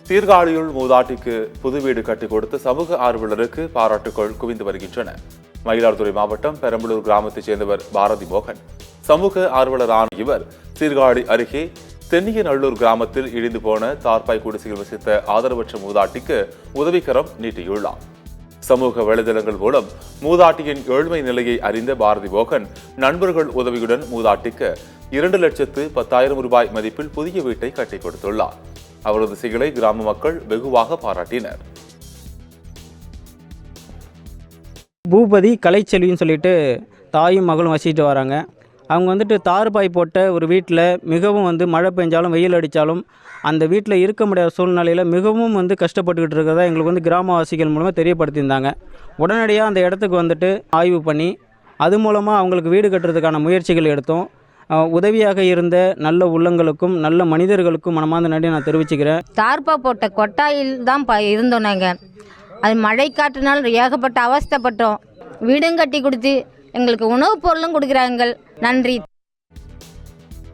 சீர்காழியுள் மூதாட்டிக்கு புது வீடு கட்டிக் கொடுத்த சமூக ஆர்வலருக்கு பாராட்டுகள் குவிந்து வருகின்றன. மயிலாடுதுறை மாவட்டம் பெரம்பலூர் கிராமத்தைச் சேர்ந்தவர் பாரதி மோகன். சமூக ஆர்வலரான இவர் சீர்காழி அருகே தென்னியநல்லூர் கிராமத்தில் இடிந்து போன தார்பாய் குடிசையில் வசித்த ஆதரவற்ற மூதாட்டிக்கு உதவிக்கரம் நீட்டியுள்ளார். சமூக வலைதளங்கள் மூலம் மூதாட்டியின் ஏழ்மை நிலையை அறிந்த பாரதி மோகன் நண்பர்கள் உதவியுடன் மூதாட்டிக்கு 2,10,000 ரூபாய் மதிப்பில் புதிய வீட்டை கட்டிக் கொடுத்துள்ளார். அவரது செயலை கிராம மக்கள் வெகுவாக பாராட்டினர். பூபதி கலைச்செல்வின்னு சொல்லிட்டு தாயும் மகளும் வசிட்டு வராங்க. அவங்க வந்துட்டு தார்பாய் போட்ட ஒரு வீட்டில் மிகவும் மழை பெஞ்சாலும் வெயில் அடித்தாலும் அந்த வீட்டில் இருக்க முடியாத சூழ்நிலையில் மிகவும் கஷ்டப்பட்டுக்கிட்டு இருக்கிறதா எங்களுக்கு கிராமவாசிகள் மூலமாக தெரியப்படுத்தியிருந்தாங்க. உடனடியாக அந்த இடத்துக்கு ஆய்வு பண்ணி அது மூலமாக அவங்களுக்கு வீடு கட்டுறதுக்கான முயற்சிகள் எடுத்தோம். உதவியாக இருந்த நல்ல உள்ளங்களுக்கும் நல்ல மனிதர்களுக்கும் மனமார்ந்த நன்றி நான் தெரிவிச்சுக்கிறேன். தார்பா போட்ட கொட்டாயில் தான் இருந்தோம் நாங்கள். அது மழை காற்றுனால் ஏகப்பட்ட அவஸ்தைப்பட்டோம். வீடும் கட்டி கொடுத்து எங்களுக்கு உணவுப் பொருளும் கொடுக்குறாங்க. நன்றி.